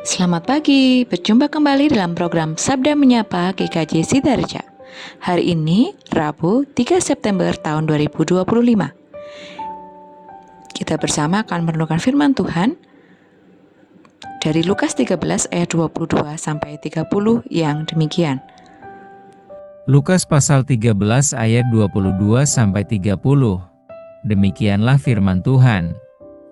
Selamat pagi, berjumpa kembali dalam program Sabda Menyapa GKJ Sidarja. Hari ini, Rabu 3 September tahun 2025. Kita bersama akan merenungkan firman Tuhan dari Lukas 13 ayat 22 sampai 30 yang demikian. Lukas pasal 13 ayat 22 sampai 30. Demikianlah firman Tuhan.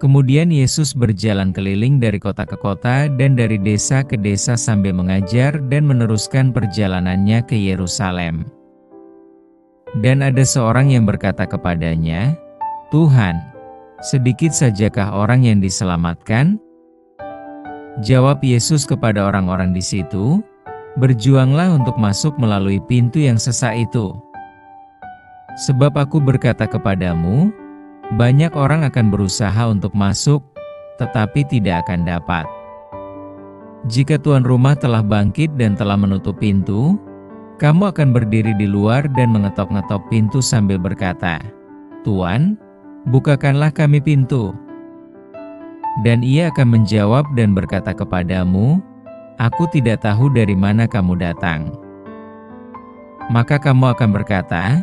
Kemudian Yesus berjalan keliling dari kota ke kota dan dari desa ke desa sambil mengajar dan meneruskan perjalanannya ke Yerusalem. Dan ada seorang yang berkata kepadanya, "Tuhan, sedikit sajakah orang yang diselamatkan?" Jawab Yesus kepada orang-orang di situ, "Berjuanglah untuk masuk melalui pintu yang sesak itu. Sebab aku berkata kepadamu, banyak orang akan berusaha untuk masuk, tetapi tidak akan dapat. Jika tuan rumah telah bangkit dan telah menutup pintu, kamu akan berdiri di luar dan mengetok-ngetok pintu sambil berkata, 'Tuan, bukakanlah kami pintu.' Dan ia akan menjawab dan berkata kepadamu, 'Aku tidak tahu dari mana kamu datang.' Maka kamu akan berkata,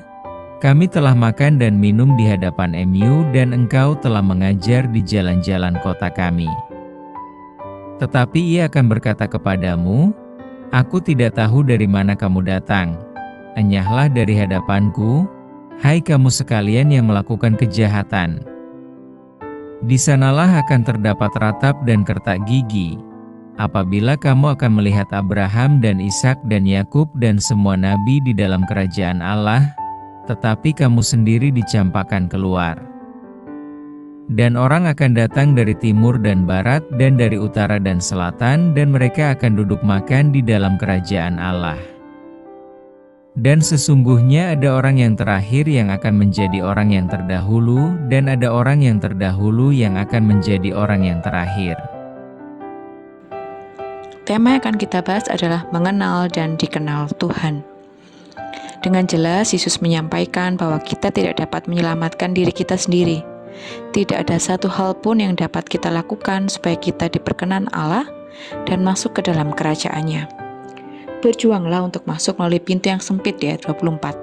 'Kami telah makan dan minum di hadapan MU dan engkau telah mengajar di jalan-jalan kota kami.' Tetapi ia akan berkata kepadamu, 'Aku tidak tahu dari mana kamu datang. Enyahlah dari hadapanku, hai kamu sekalian yang melakukan kejahatan.' Di sanalah akan terdapat ratap dan kertak gigi, apabila kamu akan melihat Abraham dan Ishak dan Yakub dan semua nabi di dalam kerajaan Allah, tetapi kamu sendiri dicampakkan keluar. Dan orang akan datang dari timur dan barat dan dari utara dan selatan, dan mereka akan duduk makan di dalam kerajaan Allah. Dan sesungguhnya ada orang yang terakhir yang akan menjadi orang yang terdahulu, dan ada orang yang terdahulu yang akan menjadi orang yang terakhir." Tema yang akan kita bahas adalah mengenal dan dikenal Tuhan. Dengan jelas, Yesus menyampaikan bahwa kita tidak dapat menyelamatkan diri kita sendiri. Tidak ada satu hal pun yang dapat kita lakukan supaya kita diperkenan Allah dan masuk ke dalam kerajaan-Nya. Berjuanglah untuk masuk melalui pintu yang sempit di ayat 24.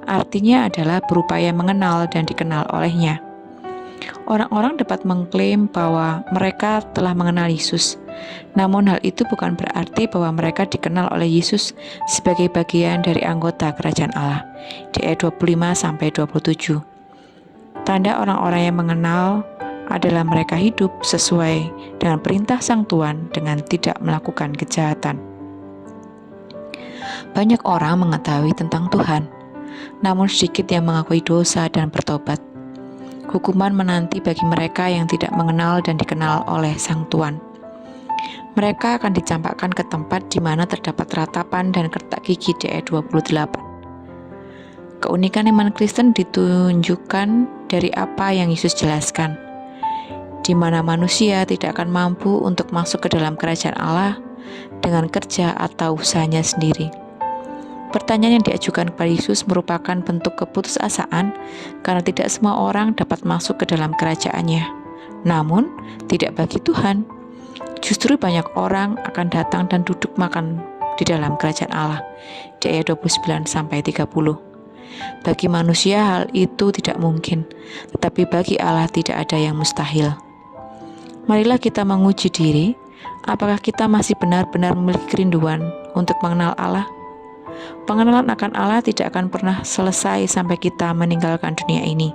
Artinya adalah berupaya mengenal dan dikenal oleh-Nya. Orang-orang dapat mengklaim bahwa mereka telah mengenal Yesus. Namun hal itu bukan berarti bahwa mereka dikenal oleh Yesus sebagai bagian dari anggota kerajaan Allah. Di ayat 25-27. Tanda orang-orang yang mengenal adalah mereka hidup sesuai dengan perintah Sang Tuhan dengan tidak melakukan kejahatan. Banyak orang mengetahui tentang Tuhan, namun sedikit yang mengakui dosa dan bertobat. Hukuman menanti bagi mereka yang tidak mengenal dan dikenal oleh Sang Tuhan. Mereka akan dicampakkan ke tempat di mana terdapat ratapan dan kertak gigi di ayat 28. Keunikan iman Kristen ditunjukkan dari apa yang Yesus jelaskan, di mana manusia tidak akan mampu untuk masuk ke dalam kerajaan Allah dengan kerja atau usahanya sendiri. Pertanyaan yang diajukan kepada Yesus merupakan bentuk keputusasaan karena tidak semua orang dapat masuk ke dalam kerajaan-Nya. Namun, tidak bagi Tuhan. Justru banyak orang akan datang dan duduk makan di dalam kerajaan Allah. Di ayat 29-30. Bagi manusia hal itu tidak mungkin, tetapi bagi Allah tidak ada yang mustahil. Marilah kita menguji diri, apakah kita masih benar-benar memiliki kerinduan untuk mengenal Allah? Pengenalan akan Allah tidak akan pernah selesai sampai kita meninggalkan dunia ini.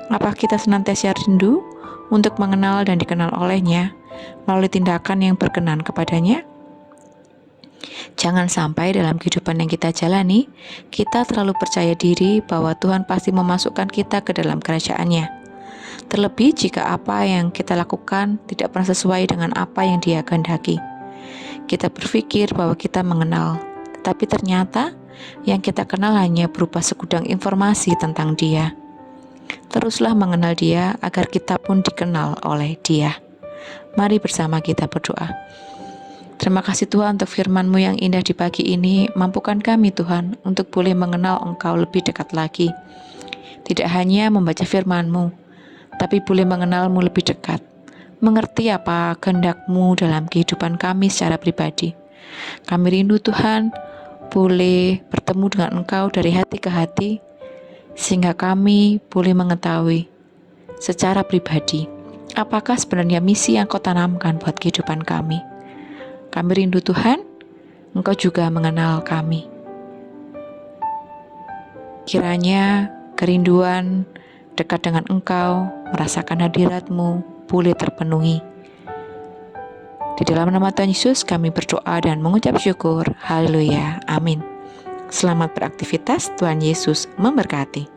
Apakah kita senantiasa rindu untuk mengenal dan dikenal oleh-Nya melalui tindakan yang berkenan kepada-Nya? Jangan sampai dalam kehidupan yang kita jalani, kita terlalu percaya diri bahwa Tuhan pasti memasukkan kita ke dalam kerajaan-Nya. Terlebih jika apa yang kita lakukan tidak pernah sesuai dengan apa yang Dia kehendaki. Kita berpikir bahwa kita mengenal, tetapi ternyata yang kita kenal hanya berupa segudang informasi tentang Dia. Teruslah mengenal Dia agar kita pun dikenal oleh Dia. Mari bersama kita berdoa. Terima kasih Tuhan untuk firman-Mu yang indah di pagi ini. Mampukan kami Tuhan untuk boleh mengenal Engkau lebih dekat lagi. Tidak hanya membaca firman-Mu, tapi boleh mengenal-Mu lebih dekat. mengerti apa kehendak-Mu dalam kehidupan kami secara pribadi. Kami rindu Tuhan, boleh bertemu dengan Engkau dari hati ke hati, sehingga kami boleh mengetahui secara pribadi apakah sebenarnya misi yang Kau tanamkan buat kehidupan kami. Kami rindu Tuhan, Engkau juga mengenal kami. Kiranya kerinduan dekat dengan Engkau, merasakan hadirat-Mu, boleh terpenuhi. Di dalam nama Tuhan Yesus kami berdoa dan mengucap syukur. Haleluya. Amin. Selamat beraktivitas. Tuhan Yesus memberkati.